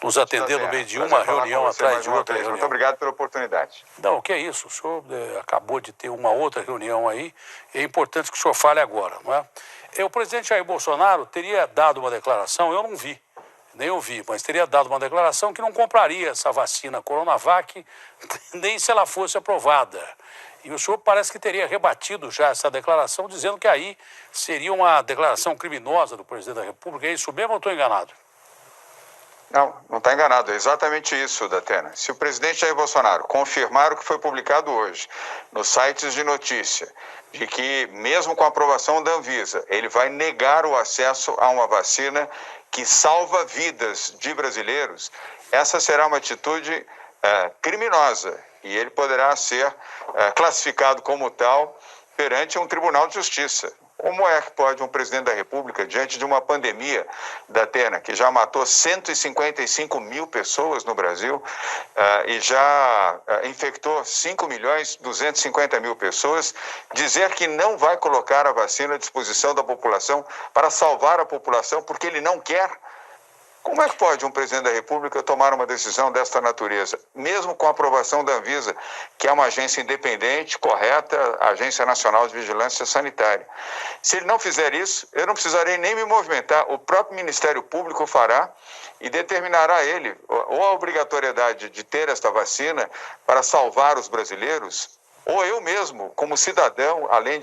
nos atender no meio de uma reunião atrás de outra reunião. Muito obrigado pela oportunidade. Não, o que é isso? O senhor acabou de ter uma outra reunião aí, é importante que o senhor fale agora, não é? O presidente Jair Bolsonaro teria dado uma declaração, eu não vi, nem ouvi, mas teria dado uma declaração que não compraria essa vacina Coronavac, nem se ela fosse aprovada. E o senhor parece que teria rebatido já essa declaração, dizendo que aí seria uma declaração criminosa do presidente da República. É isso mesmo ou estou enganado? Não está enganado. É exatamente isso, Datena. Se o presidente Jair Bolsonaro confirmar o que foi publicado hoje nos sites de notícia, de que mesmo com a aprovação da Anvisa, ele vai negar o acesso a uma vacina que salva vidas de brasileiros, essa será uma atitude criminosa e ele poderá ser classificado como tal perante um tribunal de justiça. Como é que pode um presidente da República, diante de uma pandemia da Atena, que já matou 155 mil pessoas no Brasil e já infectou 5.250.000 pessoas, dizer que não vai colocar a vacina à disposição da população para salvar a população porque ele não quer? Como é que pode um presidente da República tomar uma decisão desta natureza, mesmo com a aprovação da Anvisa, que é uma agência independente, correta, Agência Nacional de Vigilância Sanitária? Se ele não fizer isso, eu não precisarei nem me movimentar, o próprio Ministério Público fará e determinará ele ou a obrigatoriedade de ter esta vacina para salvar os brasileiros, ou eu mesmo, como cidadão, além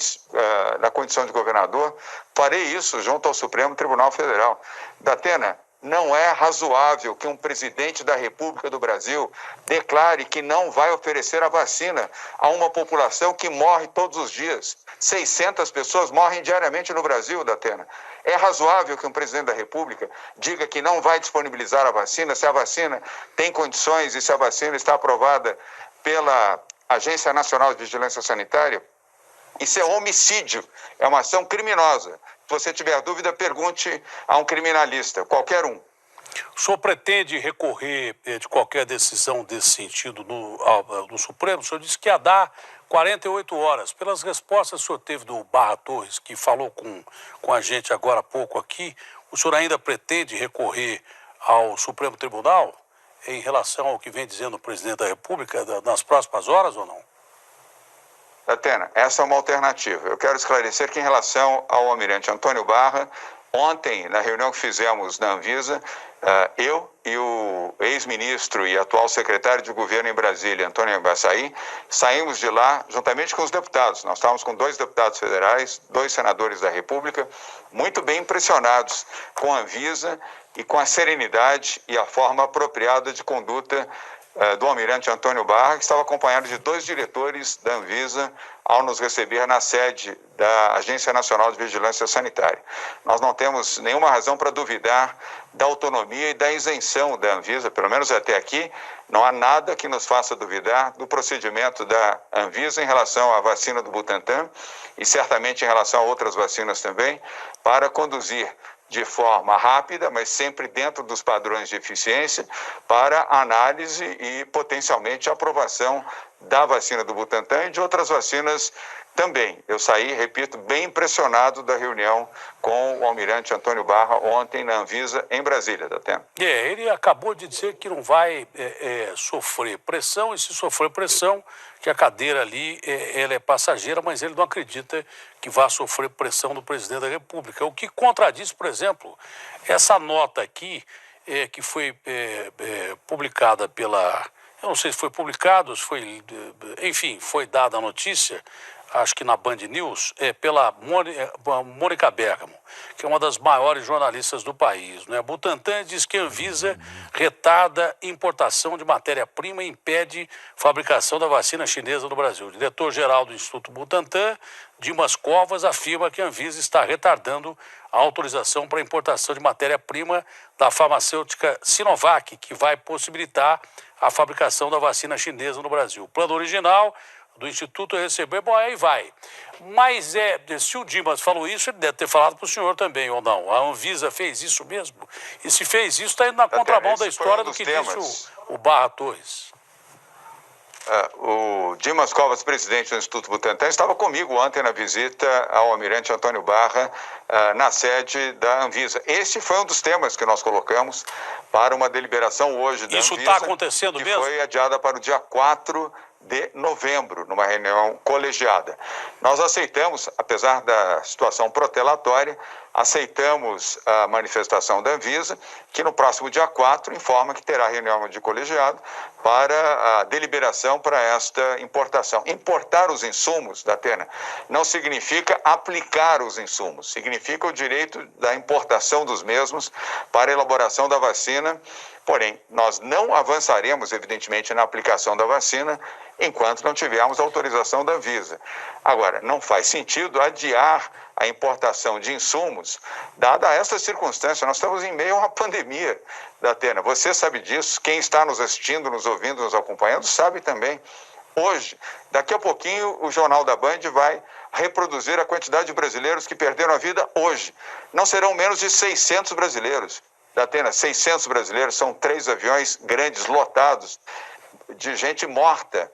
da condição de governador, farei isso junto ao Supremo Tribunal Federal. Datena, não é razoável que um presidente da República do Brasil declare que não vai oferecer a vacina a uma população que morre todos os dias. 600 pessoas morrem diariamente no Brasil, Datena. É razoável que um presidente da República diga que não vai disponibilizar a vacina se a vacina tem condições e se a vacina está aprovada pela Agência Nacional de Vigilância Sanitária? Isso é homicídio, é uma ação criminosa. Se você tiver dúvida, pergunte a um criminalista, qualquer um. O senhor pretende recorrer de qualquer decisão desse sentido no Supremo? O senhor disse que ia dar 48 horas. Pelas respostas que o senhor teve do Barra Torres, que falou com a gente agora há pouco aqui, o senhor ainda pretende recorrer ao Supremo Tribunal em relação ao que vem dizendo o presidente da República nas próximas horas ou não? Atena, essa é uma alternativa. Eu quero esclarecer que em relação ao almirante Antônio Barra, ontem, na reunião que fizemos na Anvisa, eu e o ex-ministro e atual secretário de governo em Brasília, Antônio Embaçaí, saímos de lá juntamente com os deputados. Nós estávamos com 2 deputados federais, 2 senadores da República, muito bem impressionados com a Anvisa e com a serenidade e a forma apropriada de conduta do almirante Antônio Barra, que estava acompanhado de 2 diretores da Anvisa ao nos receber na sede da Agência Nacional de Vigilância Sanitária. Nós não temos nenhuma razão para duvidar da autonomia e da isenção da Anvisa, pelo menos até aqui, não há nada que nos faça duvidar do procedimento da Anvisa em relação à vacina do Butantan e certamente em relação a outras vacinas também, para conduzir de forma rápida, mas sempre dentro dos padrões de eficiência, para análise e potencialmente aprovação da vacina do Butantan e de outras vacinas também. Eu saí, repito, bem impressionado da reunião com o almirante Antônio Barra ontem na Anvisa em Brasília, Datena. Ele acabou de dizer que não vai sofrer pressão, e se sofrer pressão, que a cadeira ali ela é passageira, mas ele não acredita que vá sofrer pressão do presidente da República. O que contradiz, por exemplo, essa nota aqui, que foi publicada pela... Eu não sei se foi publicado, se foi... Enfim, foi dada a notícia, acho que na Band News, pela Mônica Bergamo, que é uma das maiores jornalistas do país, né? Butantan diz que a Anvisa retarda importação de matéria-prima e impede fabricação da vacina chinesa no Brasil. O diretor-geral do Instituto Butantan, Dimas Covas, afirma que a Anvisa está retardando a autorização para importação de matéria-prima da farmacêutica Sinovac, que vai possibilitar a fabricação da vacina chinesa no Brasil. O plano original do Instituto receber, bom, aí vai. Mas se o Dimas falou isso, ele deve ter falado para o senhor também, ou não? A Anvisa fez isso mesmo? E se fez isso, está indo na contramão da história do que disse o Barra Torres. O Dimas Covas, presidente do Instituto Butantan, estava comigo ontem na visita ao almirante Antônio Barra, na sede da Anvisa. Este foi um dos temas que nós colocamos para uma deliberação hoje da Isso Anvisa. está acontecendo que mesmo? Foi adiada para o dia 4 de novembro, numa reunião colegiada. Nós aceitamos, apesar da situação protelatória, aceitamos a manifestação da Anvisa, que no próximo dia 4 informa que terá reunião de colegiado para a deliberação para esta importação. Importar os insumos, Datena, não significa aplicar os insumos, significa o direito da importação dos mesmos para a elaboração da vacina. Porém, nós não avançaremos, evidentemente, na aplicação da vacina enquanto não tivermos autorização da Anvisa. Agora, não faz sentido adiar a importação de insumos, dada essa circunstância. Nós estamos em meio a uma pandemia, Datena. Você sabe disso, quem está nos assistindo, nos ouvindo, nos acompanhando, sabe também. Hoje, daqui a pouquinho, o Jornal da Band vai reproduzir a quantidade de brasileiros que perderam a vida hoje. Não serão menos de 600 brasileiros. Datena, 600 brasileiros, são 3 aviões grandes, lotados, de gente morta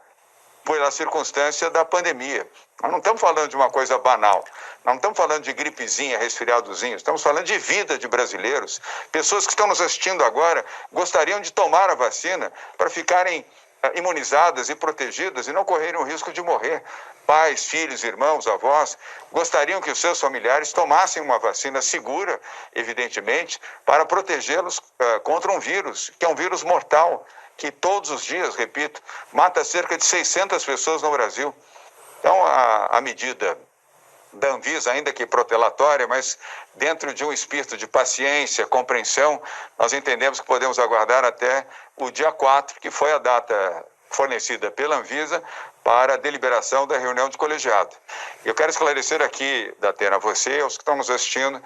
pela circunstância da pandemia. Nós não estamos falando de uma coisa banal, nós não estamos falando de gripezinha, resfriadozinho, estamos falando de vida de brasileiros. Pessoas que estão nos assistindo agora gostariam de tomar a vacina para ficarem imunizadas e protegidas e não correrem o risco de morrer. Pais, filhos, irmãos, avós, gostariam que os seus familiares tomassem uma vacina segura, evidentemente, para protegê-los contra um vírus, que é um vírus mortal, que todos os dias, repito, mata cerca de 600 pessoas no Brasil. Então, a medida da Anvisa, ainda que protelatória, mas dentro de um espírito de paciência, compreensão, nós entendemos que podemos aguardar até o dia 4, que foi a data fornecida pela Anvisa para a deliberação da reunião de colegiado. Eu quero esclarecer aqui, Datena, a você e aos que estão nos assistindo,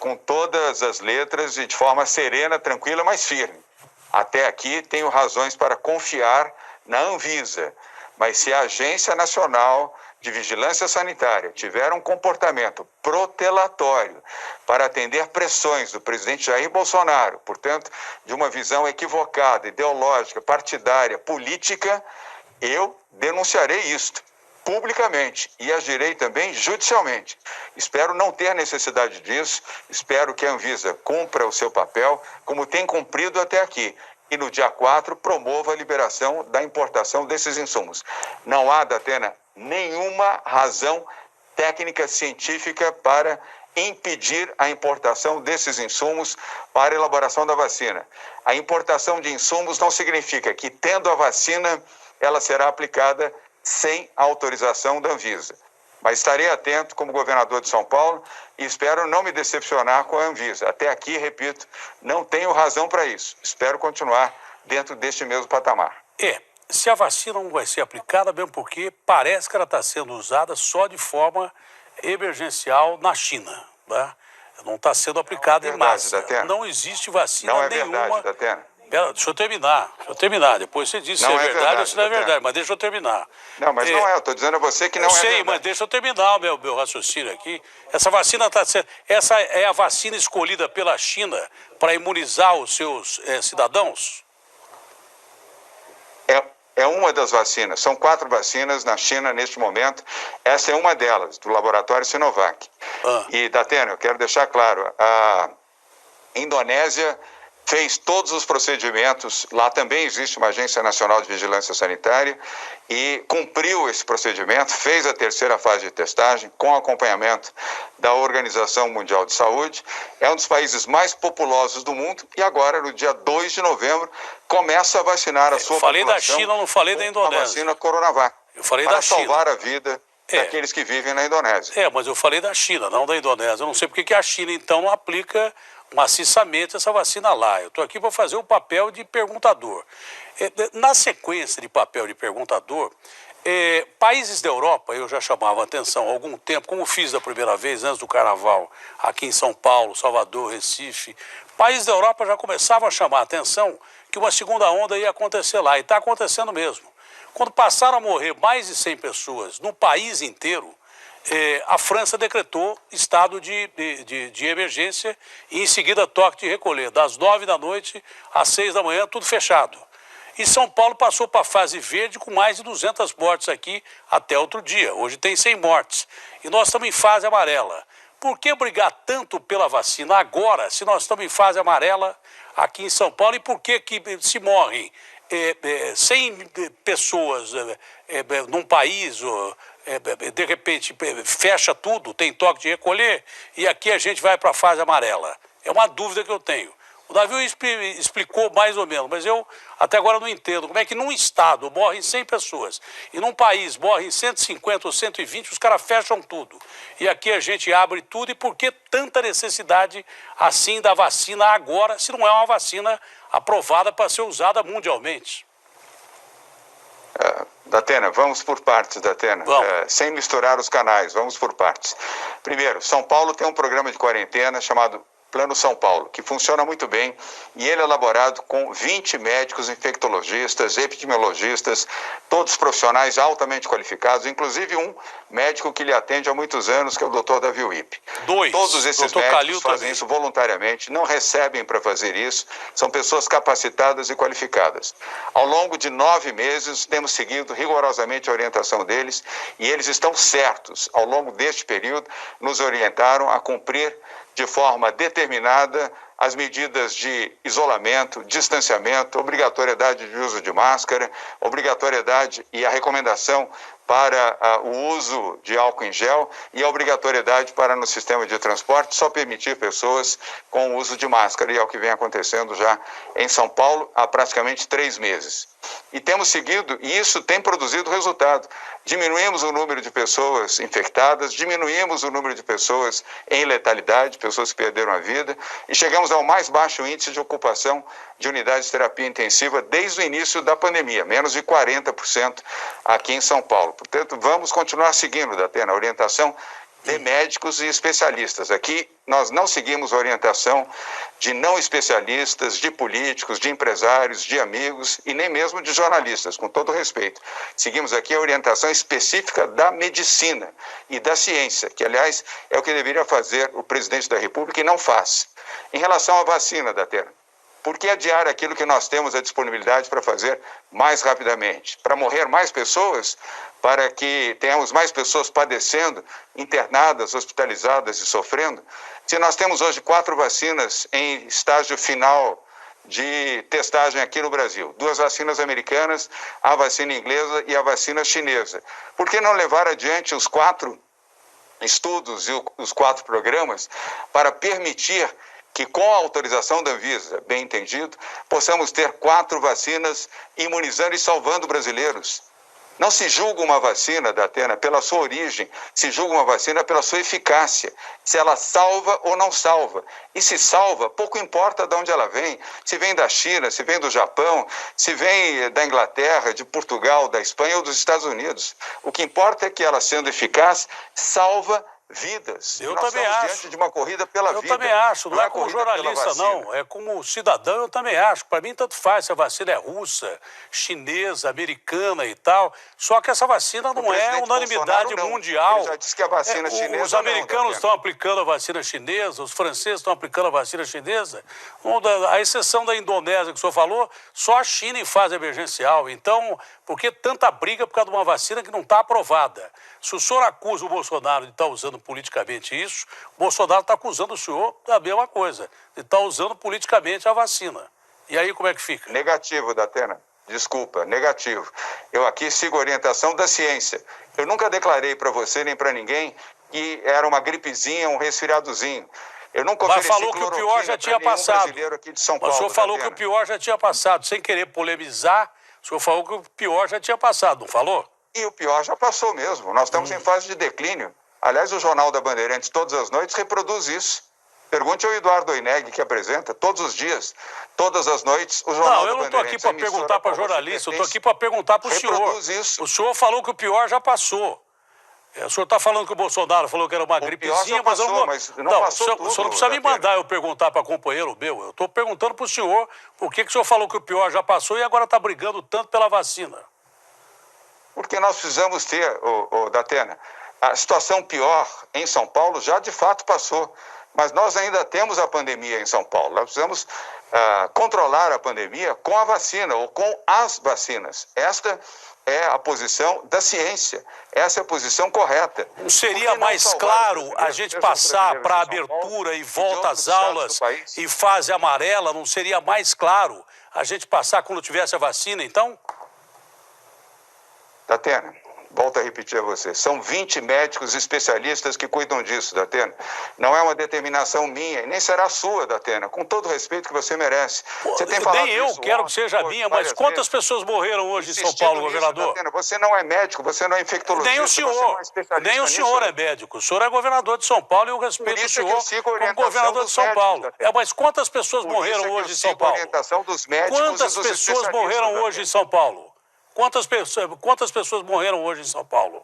com todas as letras e de forma serena, tranquila, mas firme. Até aqui tenho razões para confiar na Anvisa, mas se a Agência Nacional de Vigilância Sanitária tiver um comportamento protelatório para atender pressões do presidente Jair Bolsonaro, portanto, de uma visão equivocada, ideológica, partidária, política, eu denunciarei isto publicamente e agirei também judicialmente. Espero não ter necessidade disso, espero que a Anvisa cumpra o seu papel como tem cumprido até aqui e no dia 4 promova a liberação da importação desses insumos. Não há, Datena, nenhuma razão técnica científica para impedir a importação desses insumos para a elaboração da vacina. A importação de insumos não significa que, tendo a vacina, ela será aplicada sem autorização da Anvisa. Mas estarei atento como governador de São Paulo e espero não me decepcionar com a Anvisa. Até aqui, repito, não tenho razão para isso. Espero continuar dentro deste mesmo patamar. Se a vacina não vai ser aplicada, mesmo porque parece que ela está sendo usada só de forma emergencial na China, né? Não está sendo aplicada em massa. Não existe vacina nenhuma. Não é verdade, Datena. Deixa eu terminar. Depois você diz se é verdade ou se não é verdade, mas deixa eu terminar. Não, mas não é, eu estou dizendo a você que não é verdade. Eu sei, mas deixa eu terminar o meu raciocínio aqui. Essa vacina está sendo... Essa é a vacina escolhida pela China para imunizar os seus cidadãos? É uma das vacinas. São 4 vacinas na China neste momento. Essa é uma delas, do laboratório Sinovac. E, Datena, eu quero deixar claro, a Indonésia fez todos os procedimentos, lá também existe uma Agência Nacional de Vigilância Sanitária, e cumpriu esse procedimento, fez a 3ª fase de testagem, com acompanhamento da Organização Mundial de Saúde, é um dos países mais populosos do mundo, e agora, no dia 2 de novembro, começa a vacinar a sua população. Falei da China, não falei da Indonésia. A vacina Coronavac. Eu falei da China. Para salvar a vida daqueles que vivem na Indonésia. Mas eu falei da China, não da Indonésia. Eu não sei porque que a China, então, não aplica maciçamente essa vacina lá. Eu estou aqui para fazer o papel de perguntador. Na sequência de papel de perguntador, países da Europa, eu já chamava a atenção há algum tempo, como fiz da primeira vez, antes do Carnaval, aqui em São Paulo, Salvador, Recife, países da Europa já começavam a chamar a atenção que uma segunda onda ia acontecer lá, e está acontecendo mesmo. Quando passaram a morrer mais de 100 pessoas no país inteiro, a França decretou estado de emergência e em seguida toque de recolher, das 9 da noite às 6 da manhã, tudo fechado. E São Paulo passou para a fase verde com mais de 200 mortes aqui até outro dia. Hoje tem 100 mortes. E nós estamos em fase amarela. Por que brigar tanto pela vacina agora, se nós estamos em fase amarela aqui em São Paulo? E por que se morrem 100 pessoas num país, de repente fecha tudo, tem toque de recolher, e aqui a gente vai para a fase amarela? É uma dúvida que eu tenho. O Davi explicou mais ou menos, mas eu até agora não entendo como é que num estado morrem 100 pessoas e num país morrem 150 ou 120, os caras fecham tudo. E aqui a gente abre tudo, e por que tanta necessidade assim da vacina agora, se não é uma vacina aprovada para ser usada mundialmente? Datena, vamos por partes, Datena. Sem misturar os canais, vamos por partes. Primeiro, São Paulo tem um programa de quarentena chamado Plano São Paulo, que funciona muito bem, e ele é elaborado com 20 médicos infectologistas, epidemiologistas, todos profissionais altamente qualificados, inclusive um médico que lhe atende há muitos anos, que é o Dr. Davi Wipp. Todos esses médicos fazem isso voluntariamente, não recebem para fazer isso, são pessoas capacitadas e qualificadas. Ao longo de 9 meses, temos seguido rigorosamente a orientação deles, e eles estão certos, ao longo deste período, nos orientaram a cumprir de forma determinada as medidas de isolamento, distanciamento, obrigatoriedade de uso de máscara, obrigatoriedade e a recomendação para o uso de álcool em gel, e a obrigatoriedade para, no sistema de transporte, só permitir pessoas com o uso de máscara, e é o que vem acontecendo já em São Paulo há praticamente 3 meses. E temos seguido, e isso tem produzido resultado. Diminuímos o número de pessoas infectadas, diminuímos o número de pessoas em letalidade, pessoas que perderam a vida, e chegamos ao mais baixo índice de ocupação de unidades de terapia intensiva desde o início da pandemia, menos de 40% aqui em São Paulo. Portanto, vamos continuar seguindo, Datena, a orientação de médicos e especialistas. Aqui nós não seguimos a orientação de não especialistas, de políticos, de empresários, de amigos e nem mesmo de jornalistas, com todo respeito. Seguimos aqui a orientação específica da medicina e da ciência, que, aliás, é o que deveria fazer o presidente da República e não faz. Em relação à vacina, Datena, por que adiar aquilo que nós temos a disponibilidade para fazer mais rapidamente? Para morrer mais pessoas? Para que tenhamos mais pessoas padecendo, internadas, hospitalizadas e sofrendo? Se nós temos hoje 4 vacinas em estágio final de testagem aqui no Brasil, 2 vacinas americanas, a vacina inglesa e a vacina chinesa, por que não levar adiante os 4 estudos e os 4 programas para permitir que, com a autorização da Anvisa, bem entendido, possamos ter 4 vacinas imunizando e salvando brasileiros? Não se julga uma vacina, Datena, pela sua origem, se julga uma vacina pela sua eficácia, se ela salva ou não salva. E se salva, pouco importa de onde ela vem, se vem da China, se vem do Japão, se vem da Inglaterra, de Portugal, da Espanha ou dos Estados Unidos. O que importa é que ela, sendo eficaz, salva vidas. Eu nós também estamos acho. diante de uma corrida pela vida. Eu também acho. Não é como corrida jornalista, não. É como cidadão, eu também acho. Para mim, tanto faz se a vacina é russa, chinesa, americana e tal. Só que essa vacina não é unanimidade mundial. Ele já disse que a vacina chinesa os americanos estão aplicando a vacina chinesa, os franceses estão aplicando a vacina chinesa. A exceção da Indonésia, que o senhor falou, só a China em fase emergencial. Então, por que tanta briga por causa de uma vacina que não está aprovada? Se o senhor acusa o Bolsonaro de estar usando politicamente isso, o Bolsonaro está acusando o senhor da mesma coisa, de estar usando politicamente a vacina. E aí como é que fica? Negativo, Datena. Desculpa, negativo. Eu aqui sigo a orientação da ciência. Eu nunca declarei para você nem para ninguém que era uma gripezinha, um resfriadozinho. Eu nunca ofereci falou que o pior já tinha passado. Aqui de São Paulo, o senhor falou Datena. que o pior já tinha passado. Sem querer polemizar, o senhor falou que o pior já tinha passado, não falou? E o pior já passou mesmo. Nós estamos em fase de declínio. Aliás, o Jornal da Bandeirantes, todas as noites, reproduz isso. Pergunte ao Eduardo Oineg, que apresenta todos os dias, todas as noites, o Jornal da Bandeirantes. Não, eu não estou aqui para perguntar para jornalista, eu estou aqui para perguntar para o senhor. Reproduz isso. O senhor falou que o pior já passou. O senhor está falando que o Bolsonaro falou que era uma gripezinha, mas eu não... mas não passou tudo. O senhor não precisa me mandar eu perguntar para companheiro meu. Eu estou perguntando para o senhor por que o senhor falou que o pior já passou e agora está brigando tanto pela vacina. Porque nós precisamos ter, Datena, a situação pior em São Paulo já de fato passou. Mas nós ainda temos a pandemia em São Paulo. Nós precisamos controlar a pandemia com a vacina ou com as vacinas. Esta é a posição da ciência. Essa é a posição correta. Não seria mais claro a gente passar para a abertura e volta às aulas e fase amarela? Não seria mais claro a gente passar quando tivesse a vacina, então? Datena, volto a repetir a você, são 20 médicos especialistas que cuidam disso, Datena. Não é uma determinação minha e nem será sua, Datena, com todo o respeito que você merece. Você tem falado nem eu isso quero ontem, que seja minha, mas quantas pessoas morreram hoje em São Paulo, governador? Datena, você não é médico, você não é infectologista, Nem o senhor, nem o senhor é médico. O senhor é governador de São Paulo e eu respeito o senhor como governador de São Paulo. Mas quantas pessoas morreram hoje em São Paulo? Quantas pessoas morreram hoje em São Paulo? Quantas pessoas morreram hoje em São Paulo?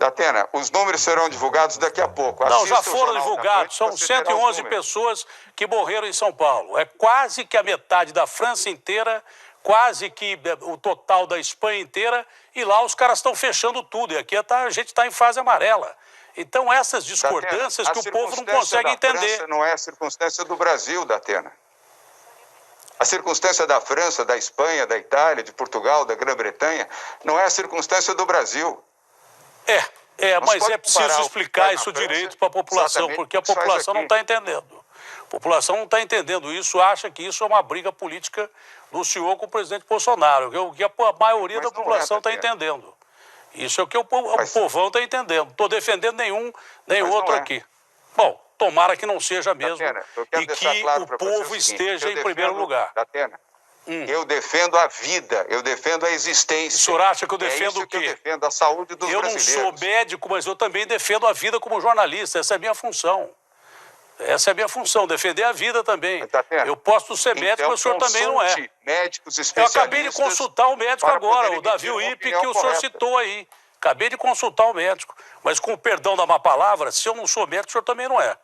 Datena, os números serão divulgados daqui a pouco. Não, já foram divulgados. São 111 pessoas que morreram em São Paulo. É quase que a metade da França inteira, quase que o total da Espanha inteira. E lá os caras estão fechando tudo. E aqui a gente está em fase amarela. Então, essas discordâncias que o povo não consegue entender. França não é a circunstância do Brasil, Datena. A circunstância da França, da Espanha, da Itália, de Portugal, da Grã-Bretanha, não é a circunstância do Brasil. Mas é preciso explicar isso direito para a população, porque a população não está entendendo. A população não está entendendo isso, acha que isso é uma briga política do senhor com o presidente Bolsonaro, que a maioria da população está entendendo. Isso é o que o povão está entendendo. Não estou defendendo nenhum outro aqui. Bom, tomara que não seja mesmo, Datena, e que o povo esteja em primeiro lugar. Datena, eu defendo a vida, eu defendo a existência. O senhor acha que eu defendo o quê? Eu defendo a saúde dos brasileiros. Eu não sou médico, mas eu também defendo a vida como jornalista. Essa é a minha função. Essa é a minha função, defender a vida também. Datena, eu posso ser médico, mas o senhor também não é. Médicos eu especialistas. acabei de consultar o médico agora, o Davi Uip, que o senhor citou aí. Acabei de consultar o médico. Mas com o perdão da má palavra, se eu não sou médico, o senhor também não é.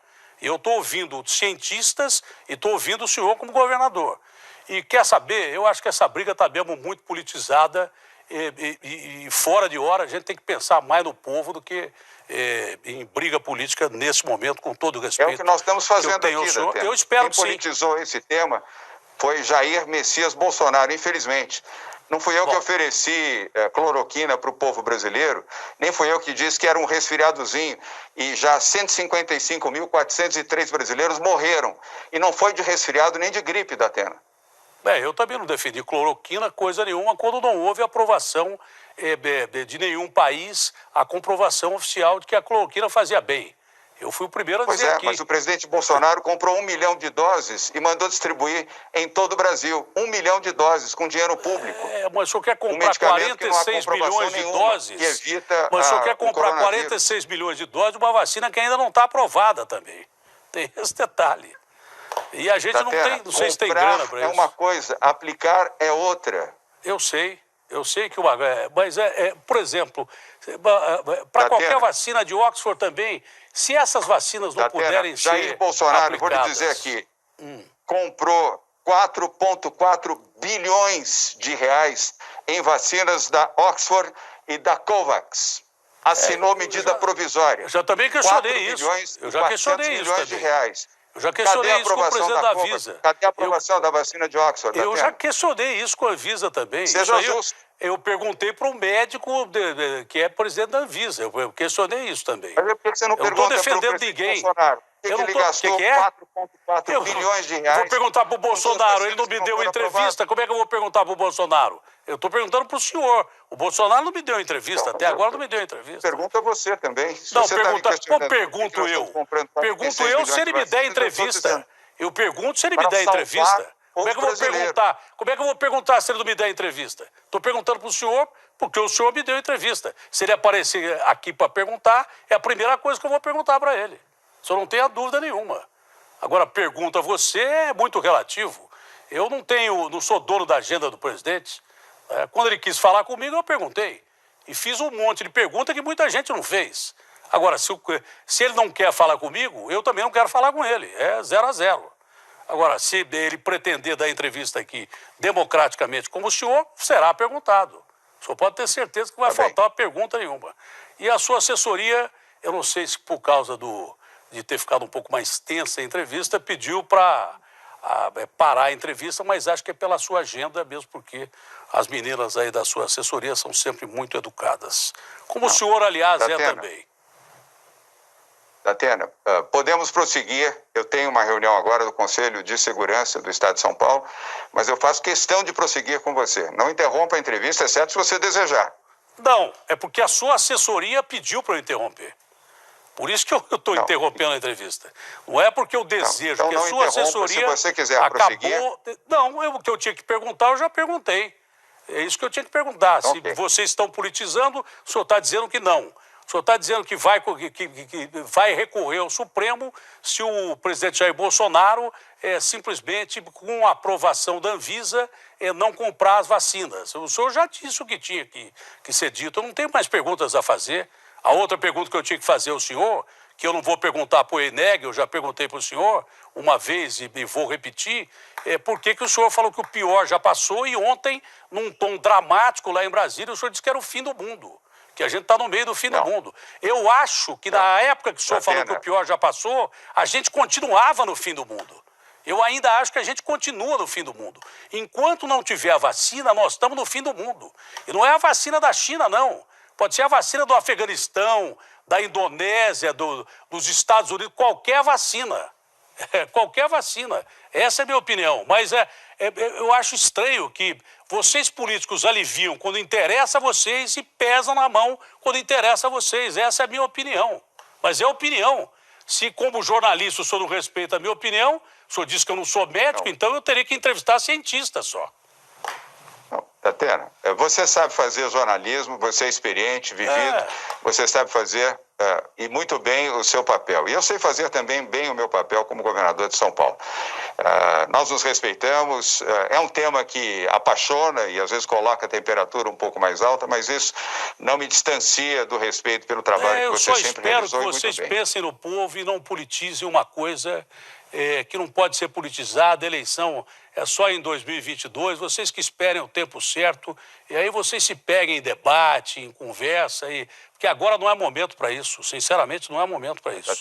Eu estou ouvindo cientistas e estou ouvindo o senhor como governador. E quer saber, eu acho que essa briga está mesmo muito politizada e fora de hora. A gente tem que pensar mais no povo do que em briga política nesse momento, com todo o respeito. É o que nós estamos fazendo aqui, Datena. Eu espero Quem que sim. politizou esse tema foi Jair Messias Bolsonaro, infelizmente. Não fui eu que ofereci cloroquina para o povo brasileiro, nem fui eu que disse que era um resfriadozinho. E já 155.403 brasileiros morreram. E não foi de resfriado nem de gripe, Datena. Eu também não defendi cloroquina, coisa nenhuma, quando não houve aprovação de nenhum país, a comprovação oficial de que a cloroquina fazia bem. Eu fui o primeiro a dizer aqui. Mas o presidente Bolsonaro comprou 1 milhão de doses e mandou distribuir em todo o Brasil. 1 milhão de doses com dinheiro público. Mas o senhor quer comprar 46 milhões de doses? Que evita mas o senhor quer comprar 46 milhões de doses de uma vacina que ainda não está aprovada também. Tem esse detalhe. E a gente não sei se tem grana para isso. É uma coisa, aplicar é outra. Eu sei que mas por exemplo, para qualquer vacina de Oxford também, se essas vacinas não puderem ser Jair Bolsonaro, aplicadas, vou lhe dizer aqui, comprou 4,4 bilhões de reais em vacinas da Oxford e da Covax. Assinou medida provisória. Eu já também questionei isso. Eu já questionei isso também. De reais. Eu já questionei isso com o presidente da Anvisa. Cadê a aprovação da vacina de Oxford? Eu já questionei isso com a Anvisa também. Seja justo. Eu perguntei para um médico que é presidente da Anvisa. Eu questionei isso também. Mas por que você não pergunta para o presidente Bolsonaro? Ele gastou 4,4 bilhões de reais. Vou perguntar para o Bolsonaro, ele não me deu entrevista. Como é que eu vou perguntar para o Bolsonaro? Eu estou perguntando para o senhor. O Bolsonaro não me deu entrevista, até agora não me deu entrevista. Pergunta você também. Pergunto eu se ele me der entrevista. Eu pergunto se ele me der entrevista. Como é que eu vou perguntar? Como é que eu vou perguntar se ele não me der entrevista? Estou perguntando para o senhor porque o senhor me deu entrevista. Se ele aparecer aqui para perguntar, é a primeira coisa que eu vou perguntar para ele. O senhor não tenha dúvida nenhuma. Agora, pergunta a você é muito relativo. Eu não sou dono da agenda do presidente. Quando ele quis falar comigo, eu perguntei. E fiz um monte de perguntas que muita gente não fez. Agora, se ele não quer falar comigo, eu também não quero falar com ele. É 0-0. Agora, se ele pretender dar entrevista aqui democraticamente como o senhor, será perguntado. O senhor pode ter certeza que vai faltar pergunta nenhuma. E a sua assessoria, eu não sei se por causa de ter ficado um pouco mais tensa a entrevista, pediu para parar a entrevista, mas acho que é pela sua agenda mesmo, porque as meninas aí da sua assessoria são sempre muito educadas. Como o senhor, aliás, é também. Datena, podemos prosseguir. Eu tenho uma reunião agora do Conselho de Segurança do Estado de São Paulo, mas eu faço questão de prosseguir com você. Não interrompa a entrevista, exceto se você desejar. Não, é porque a sua assessoria pediu para eu interromper. Por isso que eu estou interrompendo a entrevista. Não é porque eu desejo que a sua assessoria... Se você quiser prosseguir... Não, o que eu tinha que perguntar, eu já perguntei. É isso que eu tinha que perguntar. Se vocês estão politizando, o senhor está dizendo que não. O senhor está dizendo que vai recorrer ao Supremo se o presidente Jair Bolsonaro simplesmente, com a aprovação da Anvisa, não comprar as vacinas. O senhor já disse o que tinha que ser dito. Eu não tenho mais perguntas a fazer. A outra pergunta que eu tinha que fazer ao senhor, que eu não vou perguntar para o Eneg, eu já perguntei para o senhor uma vez e vou repetir, é por que o senhor falou que o pior já passou e ontem, num tom dramático lá em Brasília, o senhor disse que era o fim do mundo, que a gente está no meio do fim do mundo. Eu acho que na época que o senhor falou que o pior já passou, a gente continuava no fim do mundo. Eu ainda acho que a gente continua no fim do mundo. Enquanto não tiver a vacina, nós estamos no fim do mundo. E não é a vacina da China, não. Pode ser a vacina do Afeganistão, da Indonésia, dos Estados Unidos, qualquer vacina. Qualquer vacina. Essa é a minha opinião. Mas eu acho estranho que vocês políticos aliviam quando interessa a vocês e pesam na mão quando interessa a vocês. Essa é a minha opinião. Mas é opinião. Se, como jornalista, o senhor não respeita a minha opinião, o senhor diz que eu não sou médico, então eu teria que entrevistar cientista só. Datena, você sabe fazer jornalismo, você é experiente, vivido, você sabe fazer e muito bem o seu papel. E eu sei fazer também bem o meu papel como governador de São Paulo. Nós nos respeitamos, é um tema que apaixona e às vezes coloca a temperatura um pouco mais alta, mas isso não me distancia do respeito pelo trabalho que você sempre realizou. Eu só espero que vocês pensem no povo e não politizem uma coisa que não pode ser politizada. A eleição é só em 2022, vocês que esperem o tempo certo, e aí vocês se peguem em debate, em conversa, porque agora não é momento para isso, sinceramente não é momento para isso.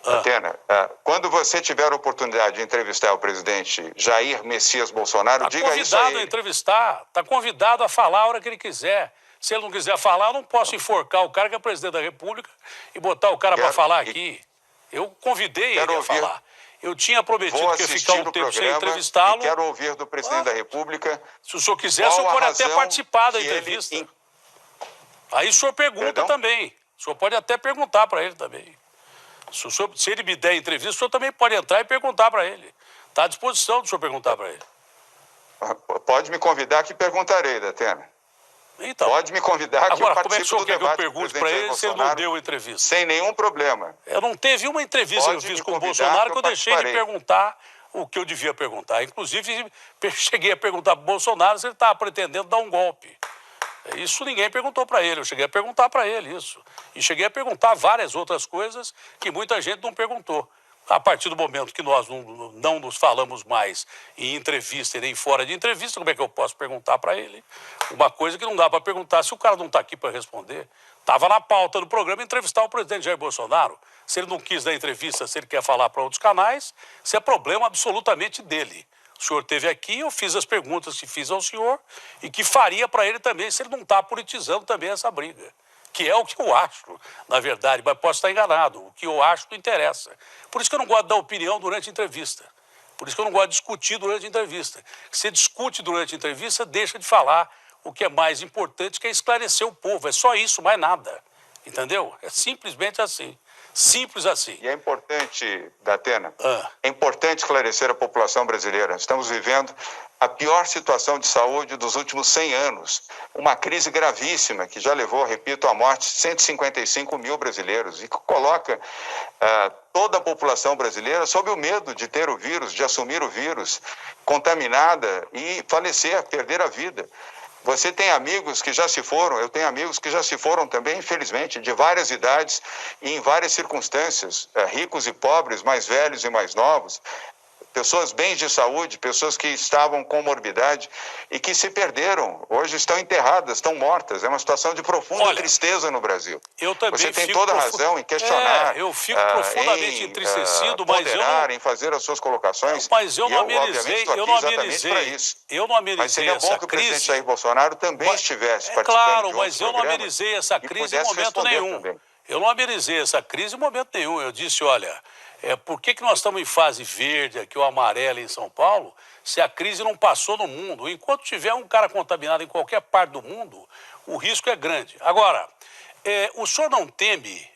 Datena, quando você tiver a oportunidade de entrevistar o presidente Jair Messias Bolsonaro, diga isso a ele. Está convidado a entrevistar, está convidado a falar a hora que ele quiser. Se ele não quiser falar, eu não posso enforcar o cara que é presidente da República e botar o cara para falar aqui. Eu convidei ele a falar. Eu tinha prometido que ia ficar um tempo sem entrevistá-lo. Quero ouvir do presidente da República. Se o senhor quiser, o senhor pode até participar da entrevista. Aí o senhor pergunta também. O senhor pode até perguntar para ele também. Se ele me der entrevista, o senhor também pode entrar e perguntar para ele. Está à disposição do senhor perguntar para ele. Pode me convidar que perguntarei, Datena. Então, pode me convidar que agora, como é que o senhor quer que eu pergunte para ele se ele não deu entrevista? Sem nenhum problema. Eu não teve uma entrevista que eu fiz com o Bolsonaro que eu deixei de perguntar o que eu devia perguntar. Inclusive, cheguei a perguntar para o Bolsonaro se ele estava pretendendo dar um golpe. Isso ninguém perguntou para ele, eu cheguei a perguntar para ele isso. E cheguei a perguntar várias outras coisas que muita gente não perguntou. A partir do momento que nós não nos falamos mais em entrevista e nem fora de entrevista, como é que eu posso perguntar para ele? Uma coisa que não dá para perguntar se o cara não está aqui para responder. Estava na pauta do programa entrevistar o presidente Jair Bolsonaro. Se ele não quis dar entrevista, se ele quer falar para outros canais, isso é problema absolutamente dele. O senhor esteve aqui, eu fiz as perguntas que fiz ao senhor e que faria para ele também se ele não está politizando também essa briga. Que é o que eu acho, na verdade, mas posso estar enganado. O que eu acho não interessa. Por isso que eu não gosto de dar opinião durante a entrevista. Por isso que eu não gosto de discutir durante a entrevista. Se discute durante a entrevista, deixa de falar o que é mais importante, que é esclarecer o povo. É só isso, mais nada. Entendeu? É simplesmente assim. Simples assim. E é importante, Datena, é importante esclarecer a população brasileira. Estamos vivendo a pior situação de saúde dos últimos 100 anos. Uma crise gravíssima que já levou, repito, à morte de 155 mil brasileiros e que coloca toda a população brasileira sob o medo de ter o vírus, de assumir o vírus, contaminada e falecer, perder a vida. Você tem amigos que já se foram, eu tenho amigos que já se foram também, infelizmente, de várias idades e em várias circunstâncias, ricos e pobres, mais velhos e mais novos. pessoas bens de saúde, pessoas que estavam com morbidade e que se perderam. Hoje estão enterradas, estão mortas. É uma situação de profunda tristeza no Brasil. Eu também Você tem toda a razão em questionar, eu fico profundamente entristecido, mas ponderar, em fazer as suas colocações. Mas eu não amenizei, obviamente, estou aqui exatamente para isso. Eu não amenizei. Mas seria bom que o presidente Jair Bolsonaro também estivesse participando claro, de mas eu não amenizei essa crise em momento nenhum. Também. Eu não amenizei essa crise em momento nenhum. Eu disse, olha, por que nós estamos em fase verde aqui, ou amarela em São Paulo, se a crise não passou no mundo? Enquanto tiver um cara contaminado em qualquer parte do mundo, o risco é grande. Agora, o senhor não teme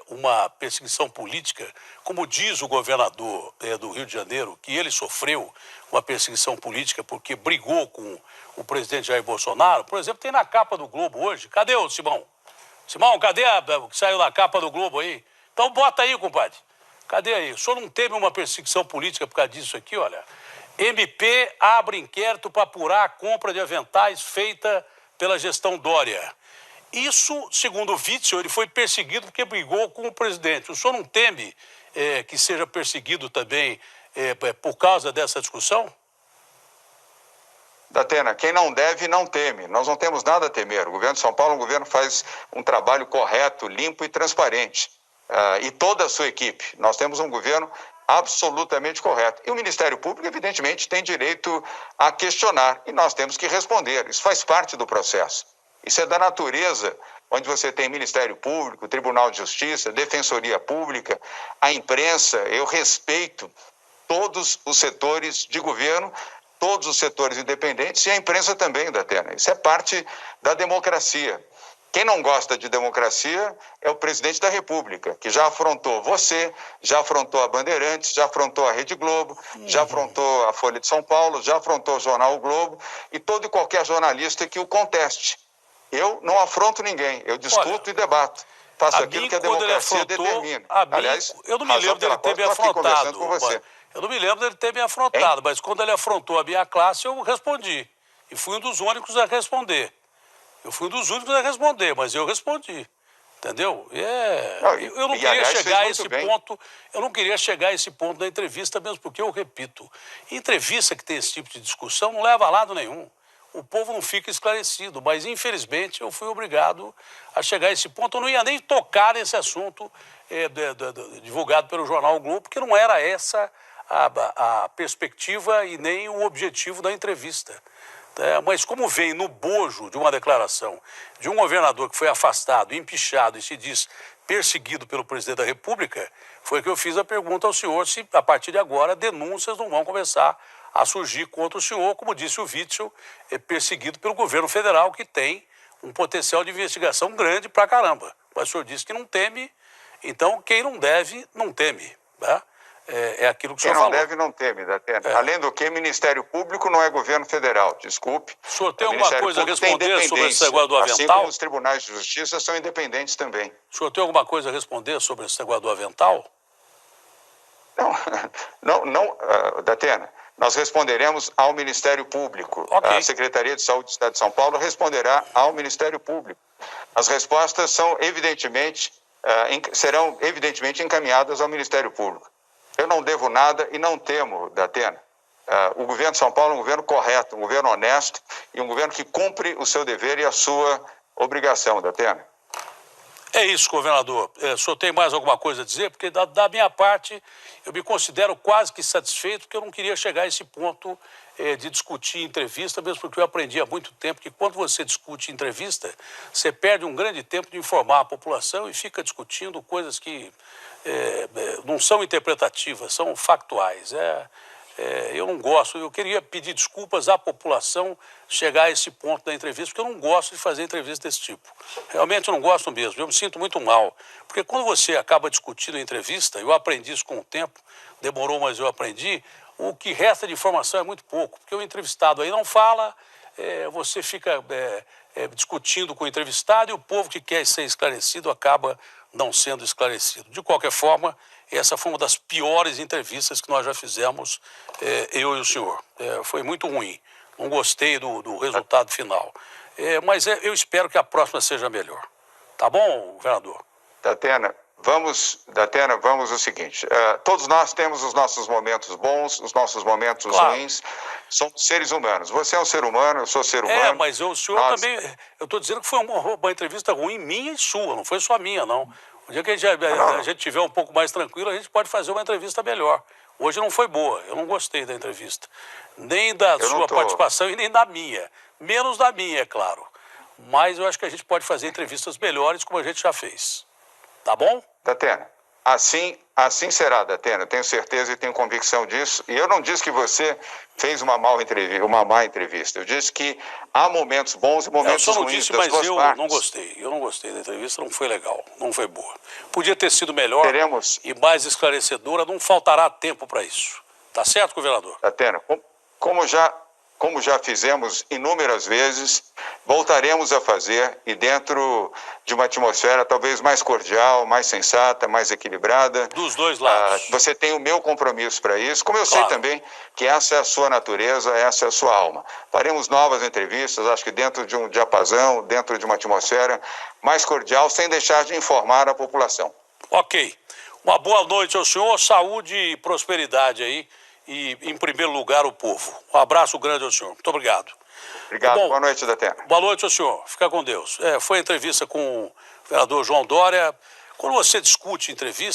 uma perseguição política, como diz o governador do Rio de Janeiro, que ele sofreu uma perseguição política porque brigou com o presidente Jair Bolsonaro? Por exemplo, tem na capa do Globo hoje. Cadê o Simão? Simão, cadê o que saiu na capa do Globo aí? Então bota aí, compadre. Cadê aí? O senhor não teve uma perseguição política por causa disso aqui, olha? MP abre inquérito para apurar a compra de aventais feita pela gestão Dória. Isso, segundo o Witzel, ele foi perseguido porque brigou com o presidente. O senhor não teme que seja perseguido também por causa dessa discussão? Datena, quem não deve, não teme. Nós não temos nada a temer. O governo de São Paulo é um governo que faz um trabalho correto, limpo e transparente. E toda a sua equipe. Nós temos um governo absolutamente correto. E o Ministério Público, evidentemente, tem direito a questionar. E nós temos que responder. Isso faz parte do processo. Isso é da natureza, onde você tem Ministério Público, Tribunal de Justiça, Defensoria Pública, a imprensa. Eu respeito todos os setores de governo, todos os setores independentes e a imprensa também, Datena. Isso é parte da democracia. Quem não gosta de democracia é o presidente da República, que já afrontou você, já afrontou a Bandeirantes, já afrontou a Rede Globo, já afrontou a Folha de São Paulo, já afrontou o jornal O Globo e todo e qualquer jornalista que o conteste. Eu não afronto ninguém, eu discuto e debato. Faço aquilo que a democracia determina. Aliás, eu não me lembro dele ter me afrontado. Eu não me lembro dele ter me afrontado, mas quando ele afrontou a minha classe, eu respondi. E fui um dos únicos a responder. Mas eu respondi. Entendeu? Eu não queria chegar a esse ponto. Eu não queria chegar a esse ponto da entrevista, mesmo porque, eu repito, entrevista que tem esse tipo de discussão não leva a lado nenhum. O povo não fica esclarecido, mas infelizmente eu fui obrigado a chegar a esse ponto. Eu não ia nem tocar nesse assunto divulgado pelo jornal o Globo, porque não era essa a perspectiva e nem o objetivo da entrevista. Mas como vem no bojo de uma declaração de um governador que foi afastado, empichado e se diz perseguido pelo presidente da República, foi que eu fiz a pergunta ao senhor se, a partir de agora, denúncias não vão começar a surgir contra o senhor, como disse o Witzel, perseguido pelo governo federal, que tem um potencial de investigação grande pra caramba. Mas o senhor disse que não teme, então quem não deve, não teme, né? É aquilo que o senhor falou. Quem não deve, não teme, Datena. Além do que, Ministério Público não é governo federal, desculpe. O senhor tem alguma coisa a responder sobre esse negócio do avental? Assim como os tribunais de justiça são independentes também. O senhor tem alguma coisa a responder sobre esse negócio do avental? Não, Datena. Nós responderemos ao Ministério Público. Okay. A Secretaria de Saúde do Estado de São Paulo responderá ao Ministério Público. As respostas serão evidentemente encaminhadas ao Ministério Público. Eu não devo nada e não temo, Datena. O governo de São Paulo é um governo correto, um governo honesto e um governo que cumpre o seu dever e a sua obrigação, Datena. É isso, governador. O senhor tem mais alguma coisa a dizer? Porque da minha parte, eu me considero quase que satisfeito, porque eu não queria chegar a esse ponto de discutir entrevista, mesmo porque eu aprendi há muito tempo que quando você discute entrevista, você perde um grande tempo de informar a população e fica discutindo coisas que não são interpretativas, são factuais. Eu não gosto, eu queria pedir desculpas à população chegar a esse ponto da entrevista, porque eu não gosto de fazer entrevista desse tipo. Realmente eu não gosto mesmo, eu me sinto muito mal. Porque quando você acaba discutindo a entrevista, eu aprendi isso com o tempo, demorou, mas eu aprendi, o que resta de informação é muito pouco, porque o entrevistado aí não fala, você fica discutindo com o entrevistado e o povo que quer ser esclarecido acaba não sendo esclarecido. De qualquer forma, essa foi uma das piores entrevistas que nós já fizemos, eu e o senhor. Foi muito ruim. Não gostei do resultado final. Mas eu espero que a próxima seja melhor. Tá bom, governador? Datena, Datena, vamos o seguinte, todos nós temos os nossos momentos bons, os nossos momentos ruins, somos seres humanos. Você é um ser humano, eu sou ser humano. Mas o senhor também, eu estou dizendo que foi uma entrevista ruim minha e sua, não foi só minha, não. O dia que a gente estiver um pouco mais tranquilo, a gente pode fazer uma entrevista melhor. Hoje não foi boa, eu não gostei da entrevista. Nem da sua participação e nem da minha. Menos da minha, é claro. Mas eu acho que a gente pode fazer entrevistas melhores como a gente já fez. Tá bom? Datena, assim será, Datena. Eu tenho certeza e tenho convicção disso. E eu não disse que você fez uma má entrevista. Eu disse que há momentos bons e momentos ruins. Eu só não disse, mas eu não gostei. Eu não gostei da entrevista, não foi legal, não foi boa. Podia ter sido melhor e mais esclarecedora, não faltará tempo para isso. Tá certo, governador? Datena, como já fizemos inúmeras vezes, voltaremos a fazer e dentro de uma atmosfera talvez mais cordial, mais sensata, mais equilibrada. Dos dois lados. Você tem o meu compromisso para isso, como eu sei também que essa é a sua natureza, essa é a sua alma. Faremos novas entrevistas, acho que dentro de um diapasão, dentro de uma atmosfera mais cordial, sem deixar de informar a população. Ok. Uma boa noite ao senhor, saúde e prosperidade aí. E, em primeiro lugar, o povo. Um abraço grande ao senhor. Muito obrigado. Obrigado. Boa noite, Datena. Boa noite ao senhor. Fica com Deus. Foi a entrevista com o vereador João Dória. Quando você discute entrevista,